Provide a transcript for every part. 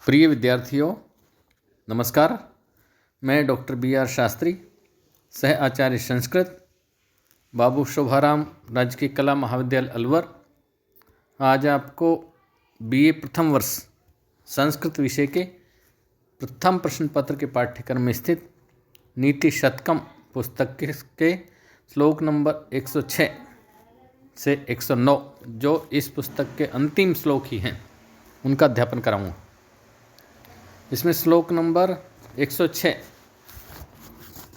प्रिय विद्यार्थियों, नमस्कार। मैं डॉक्टर B.R. शास्त्री, सह आचार्य संस्कृत, बाबू शोभाराम राजकीय कला महाविद्यालय अलवर, आज आपको BA प्रथम वर्ष संस्कृत विषय के प्रथम प्रश्न पत्र के पाठ्यक्रम में स्थित नीति शतकम पुस्तक के श्लोक नंबर 106 से 109 जो इस पुस्तक के अंतिम श्लोक ही हैं उनका अध्यापन कराऊंगा। इसमें श्लोक नंबर 106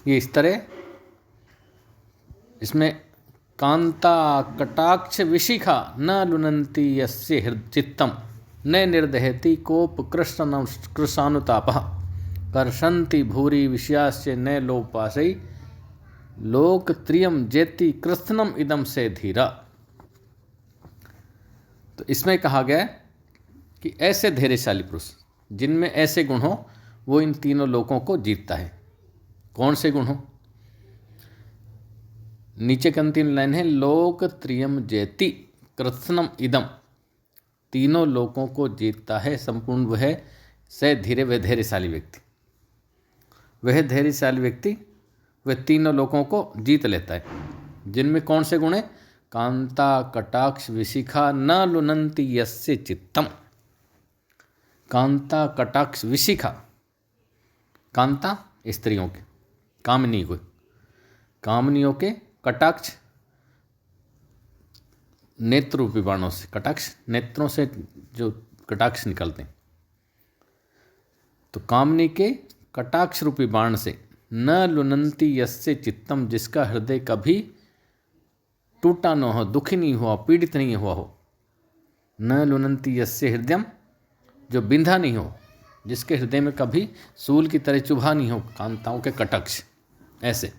ये इस तरह, इसमें कांता कटाक्ष विशिखा न लुनन्ति यस्य चित्तम न निर्दहति कोप कृष्ण कृशानुतापः कर्षन्ति भूरि विषयास्य न लोपासै लोकत्रियम जेति कृत्स्नम इदम से धीरा। तो इसमें कहा गया कि ऐसे धैर्यशाली पुरुष जिनमें ऐसे गुण हो वो इन तीनों लोकों को जीतता है। कौन से गुण हो? नीचे की अंतिम लाइन है लोक त्रियम जयति कृत्स्नम इदम, तीनों लोकों को जीतता है संपूर्ण वह से धीरे वह धैर्यशाली व्यक्ति। वह धैर्यशाली व्यक्ति वह तीनों लोकों को जीत लेता है। जिनमें कौन से गुण है? कांता कटाक्ष विशिखा न लुनन्ति यस्य चित्तम। कांता कटाक्ष विशिखा, कांता स्त्रियों के, कामनियों के कटाक्ष नेत्र रूपी बाणों से, कटाक्ष नेत्रों से जो कटाक्ष निकलते हैं, तो कामनी के कटाक्ष रूपी बाण से न लुनन्ति यस्य चित्तम, जिसका हृदय कभी टूटा न हो, दुखी नहीं हुआ, पीड़ित नहीं हुआ हो। न लुनन्ति यस्य हृदयम, जो बिंधा नहीं हो, जिसके हृदय में कभी सूल की तरह चुभा नहीं हो कांताओं के कटाक्ष, ऐसे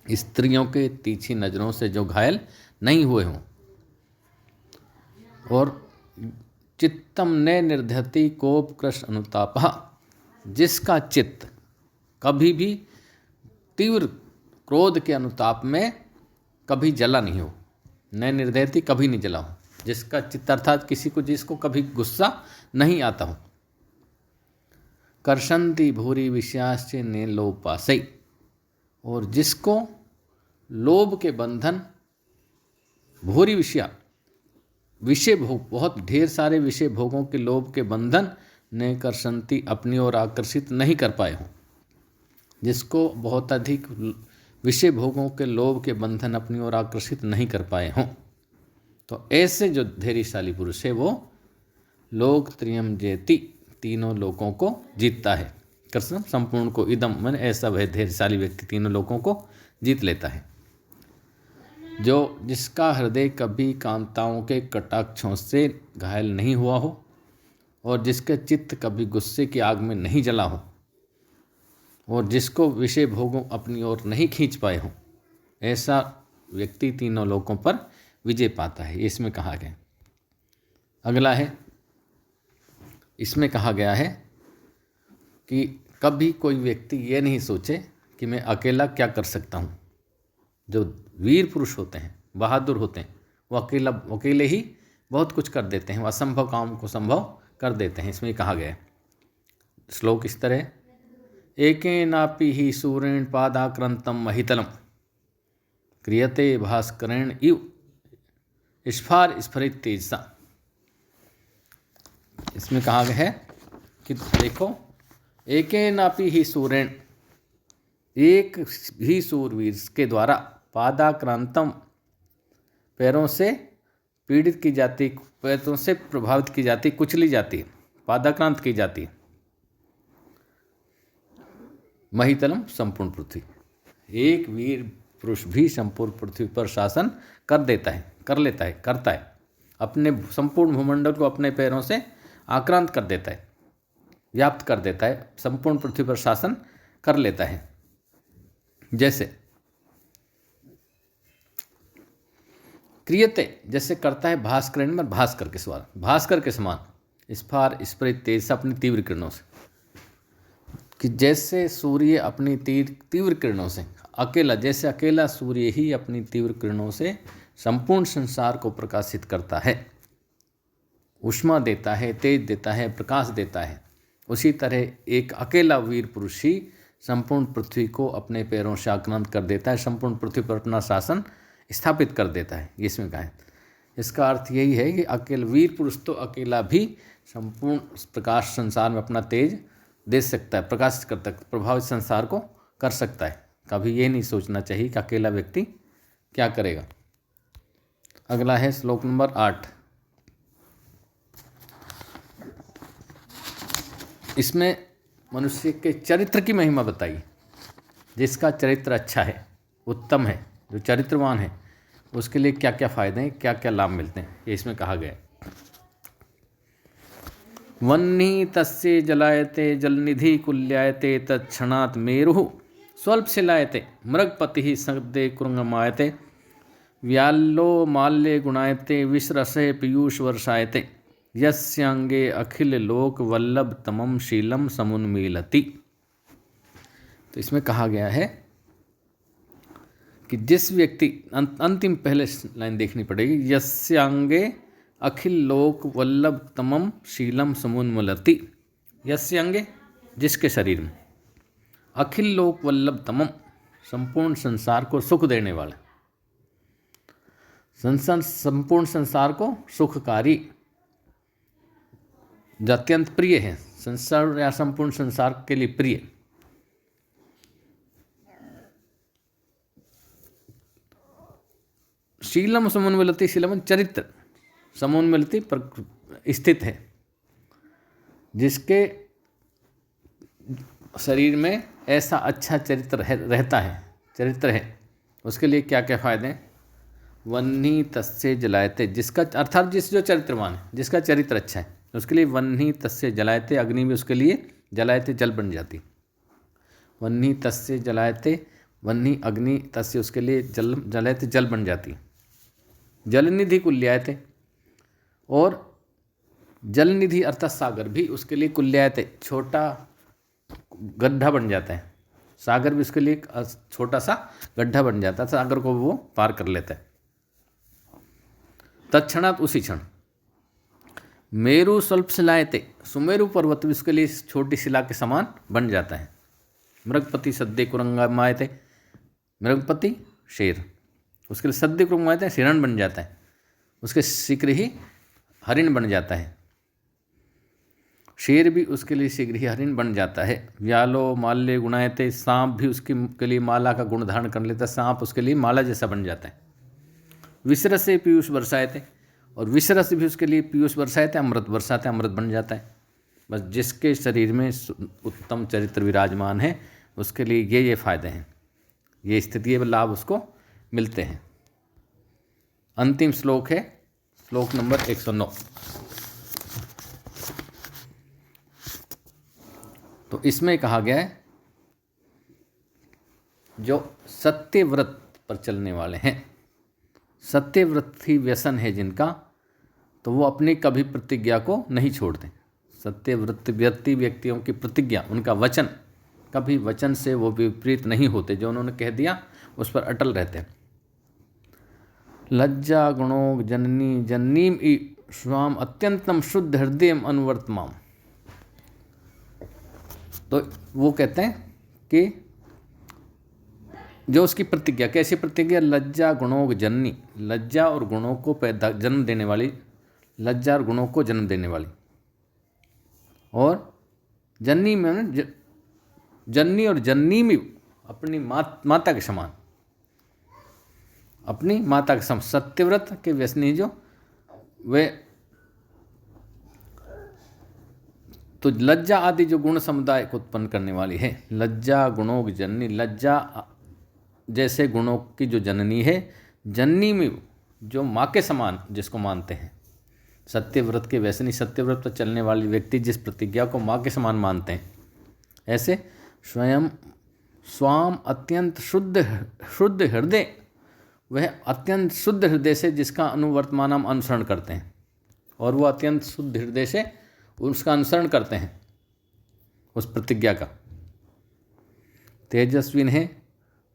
स्त्रियों के तीखी नजरों से जो घायल नहीं हुए हों। और चित्तम न निर्दहति कोप कृष्ण अनुतापः, जिसका चित्त कभी भी तीव्र क्रोध के अनुताप में कभी जला नहीं हो। न निर्दहति, कभी नहीं जला हो, जिसका चित्त अर्थात किसी को जिसको कभी गुस्सा नहीं आता हो। कर्षन्ति भूरि विषयाश्च ने लोपासै, और जिसको लोभ के बंधन, भूरि विषय भोग, बहुत ढेर सारे विषय भोगों के लोभ के बंधन ने कर्षन्ति, अपनी ओर आकर्षित नहीं कर पाए हों। जिसको बहुत अधिक विषय भोगों के लोभ के बंधन अपनी ओर आकर्षित नहीं कर पाए हों, तो ऐसे जो धैर्यशाली पुरुष है वो लोक त्रियम जयति, तीनों लोकों को जीतता है। कृष्ण संपूर्ण को इदम, मन ऐसा वह धैर्यशाली व्यक्ति तीनों लोकों को जीत लेता है। जो जिसका हृदय कभी कांताओं के कटाक्षों से घायल नहीं हुआ हो, और जिसका चित्त कभी गुस्से की आग में नहीं जला हो, और जिसको विषय भोगों अपनी ओर नहीं खींच पाए हों, ऐसा व्यक्ति तीनों लोकों पर विजय पाता है। इसमें कहा गया। अगला है, इसमें कहा गया है कि कभी कोई व्यक्ति ये नहीं सोचे कि मैं अकेला क्या कर सकता हूँ। जो वीर पुरुष होते हैं, बहादुर होते हैं, वो अकेले ही बहुत कुछ कर देते हैं, वो असंभव काम को संभव कर देते हैं। इसमें कहा गया है। श्लोक इस तरह, एकेनापि ही सूरेण पादाक्रांतं महितलम क्रियते भास्करेण इव स्फारित तेजसा। इसमें कहा गया है कि देखो, एकेनापि ही सूरेण, एक ही सूरवीर के द्वारा, पादाक्रांतम, पैरों से पीड़ित की जाती, पैरों से प्रभावित की जाती, कुचली जाती है, पादाक्रांत की जाती है। महितलम, संपूर्ण पृथ्वी, एक वीर पुरुष भी संपूर्ण पृथ्वी पर शासन कर लेता है, अपने संपूर्ण भूमंडल को अपने पैरों से आक्रांत कर देता है, व्याप्त कर देता है, संपूर्ण पृथ्वी पर शासन कर लेता है। जैसे क्रियते, जैसे करता है, भास्करेण में भास्कर के समान, स्फारित तेज, अपनी तीव्र किरणों से, कि जैसे सूर्य अपनी तीव्र किरणों से अकेला सूर्य ही अपनी तीव्र किरणों से संपूर्ण संसार को प्रकाशित करता है, ऊष्मा देता है, तेज देता है, प्रकाश देता है, उसी तरह एक अकेला वीर पुरुष ही संपूर्ण पृथ्वी को अपने पैरों से आक्रांत कर देता है, संपूर्ण पृथ्वी पर अपना शासन स्थापित कर देता है। ये इसमें कहा है। इसका अर्थ यही है कि अकेला वीर पुरुष तो अकेला भी संपूर्ण प्रकाश संसार में अपना तेज दे सकता है, प्रकाशित कर सकता है, प्रभावित संसार को कर सकता है। कभी ये नहीं सोचना चाहिए कि अकेला व्यक्ति क्या करेगा। अगला है श्लोक नंबर 8। इसमें मनुष्य के चरित्र की महिमा बताई। जिसका चरित्र अच्छा है, उत्तम है, जो चरित्रवान है, उसके लिए क्या क्या फायदे हैं, क्या क्या लाभ मिलते हैं, ये इसमें कहा गया है। वह्नि तस्य जलायते जलनिधि कुल्यायते तत्क्षणात् मेरुः स्वल्पशिलायते मृगपतिः सद्ये कुरंगमायते व्यालो माल्ये गुणायते विश्रसे पीयूष वर्षायते यस्यांगे अखिल लोक वल्लभ तमम शीलम समुन्मीलति। तो इसमें कहा गया है कि जिस व्यक्ति, अंतिम पहले लाइन देखनी पड़ेगी, यस्यांगे अखिल लोक वल्लभ तमम शीलम समुन्मीलति। यस्यांगे जिसके शरीर में, अखिल लोक वल्लभ तमम संपूर्ण संसार को सुख देने वाला, संपूर्ण संसार को सुखकारी, जो अत्यंत प्रिय है, संसार या संपूर्ण संसार के लिए प्रिय, शीलम समुन्मिलति, शीलम चरित्र, समुन्मिलति पर स्थित है, जिसके शरीर में ऐसा अच्छा चरित्र रहता है, चरित्र है, उसके लिए क्या क्या फायदे हैं। वह्नि तस्य जलायते, जिसका अर्थात जिस जो चरित्रवान है, जिसका चरित्र अच्छा है, उसके लिए वह्नि तस्य जलायते, अग्नि भी उसके लिए जलायते जल बन जाती। वह्नि तस्य जलायते, वह्नि अग्नि, तस्य उसके लिए जल, जलायते जल बन जाती। जलनिधि कुल्यायते, और जलनिधि अर्थात सागर भी उसके लिए कुल्यायते छोटा गड्ढा बन जाता है। सागर भी उसके लिए छोटा सा गड्ढा बन जाता है, सागर को वो पार कर लेता है। तत्क्षणात् उसी क्षण मेरु स्वल्पशिलायते, सुमेरु पर्वत भी उसके लिए छोटी शिला के समान बन जाता है। मृगपति सद्ये कुरंगमायते, मृगपति शेर, उसके लिए सद्ये कुरंगमायते हिरण बन जाता है, उसके शीघ्र ही हरिण बन जाता है। शेर भी उसके लिए शीघ्र ही हरिण बन जाता है। व्यालो माल्ये गुणायते, सांप भी उसके के लिए माला का गुण धारण कर लेता है, सांप उसके लिए माला जैसा बन जाता है। विश्रसे पीयूष वर्षायते, और विश्रस भी उसके लिए पीयूष वर्षायते, अमृत वर्षाते, अमृत बन जाता है। बस जिसके शरीर में उत्तम चरित्र विराजमान है, उसके लिए ये फायदे हैं, ये स्थिति लाभ उसको मिलते हैं। अंतिम श्लोक है श्लोक नंबर 109। तो इसमें कहा गया है, जो सत्यव्रत पर चलने वाले हैं, सत्यव्रत ही व्यसन है जिनका, तो वो अपनी कभी प्रतिज्ञा को नहीं छोड़ते। सत्यव्रत व्यक्तियों की प्रतिज्ञा, उनका वचन, कभी वचन से वो विपरीत नहीं होते, जो उन्होंने कह दिया उस पर अटल रहते हैं। लज्जा गुणो जननी जन्नीम स्वाम अत्यंतम शुद्ध हृदय अनुवर्तमाम। तो वो कहते हैं कि जो उसकी प्रतिज्ञा, कैसी प्रतिज्ञा, लज्जा गुणों जननी, लज्जा और गुणों को पैदा जन्म देने वाली, लज्जा और गुणों को जन्म देने वाली, और जननी में जननी और जन्नी में अपनी माता के समान, अपनी माता के समान। सत्यव्रत के व्यसनी जो वे तो लज्जा आदि जो गुण समुदाय को उत्पन्न करने वाली है, लज्जा गुणों की जननी, लज्जा जैसे गुणों की जो जननी है, जननी में जो माँ के समान जिसको मानते हैं। सत्यव्रत के व्यसनी, सत्यव्रत पर चलने वाली व्यक्ति जिस प्रतिज्ञा को माँ के समान मानते हैं, ऐसे स्वयं स्वाम अत्यंत शुद्ध हृदय, वह अत्यंत शुद्ध हृदय से जिसका अनुवर्तमान हम अनुसरण करते हैं, और वो अत्यंत शुद्ध हृदय से उसका अनुसरण करते हैं, उस प्रतिज्ञा का। तेजस्विन है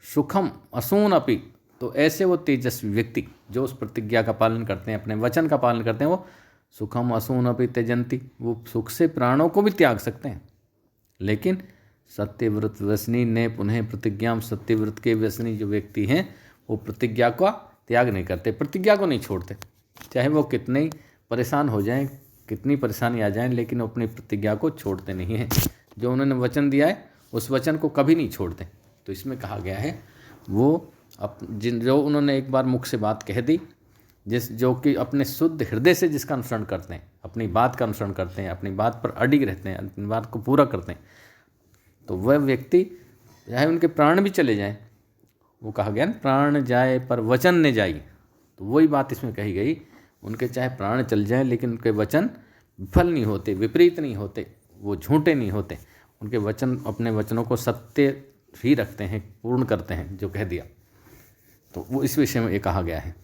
सुखम असून अपि, तो ऐसे वो तेजस्वी व्यक्ति जो उस प्रतिज्ञा का पालन करते हैं, अपने वचन का पालन करते हैं, वो सुखम असून अपि त्यजंती, वो सुख से प्राणों को भी त्याग सकते हैं, लेकिन सत्यव्रत व्यसनी ने पुनः प्रतिज्ञा, सत्यव्रत के व्यसनी जो व्यक्ति हैं वो प्रतिज्ञा का त्याग नहीं करते, प्रतिज्ञा को नहीं छोड़ते, चाहे वो कितने ही परेशान हो जाएं, कितनी परेशानी आ जाए, लेकिन वो अपनी प्रतिज्ञा को छोड़ते नहीं हैं। जो उन्होंने वचन दिया है उस वचन को कभी नहीं छोड़ते। तो इसमें कहा गया है वो जो उन्होंने एक बार मुख से बात कह दी, जो कि अपने शुद्ध हृदय से जिसका अनुसरण करते हैं, अपनी बात का अनुसरण करते हैं, अपनी बात पर अडिग रहते हैं, अपनी बात को पूरा करते हैं, तो वह व्यक्ति चाहे उनके प्राण भी चले जाएं, वो कहा गया ना प्राण जाए पर वचन न जाई, तो वही बात इसमें कही गई, उनके चाहे प्राण चल जाएं लेकिन उनके वचन विफल नहीं होते, विपरीत नहीं होते, वो झूठे नहीं होते, उनके वचन अपने वचनों को सत्य ही रखते हैं, पूर्ण करते हैं जो कह दिया। तो वो इस विषय में ये कहा गया है।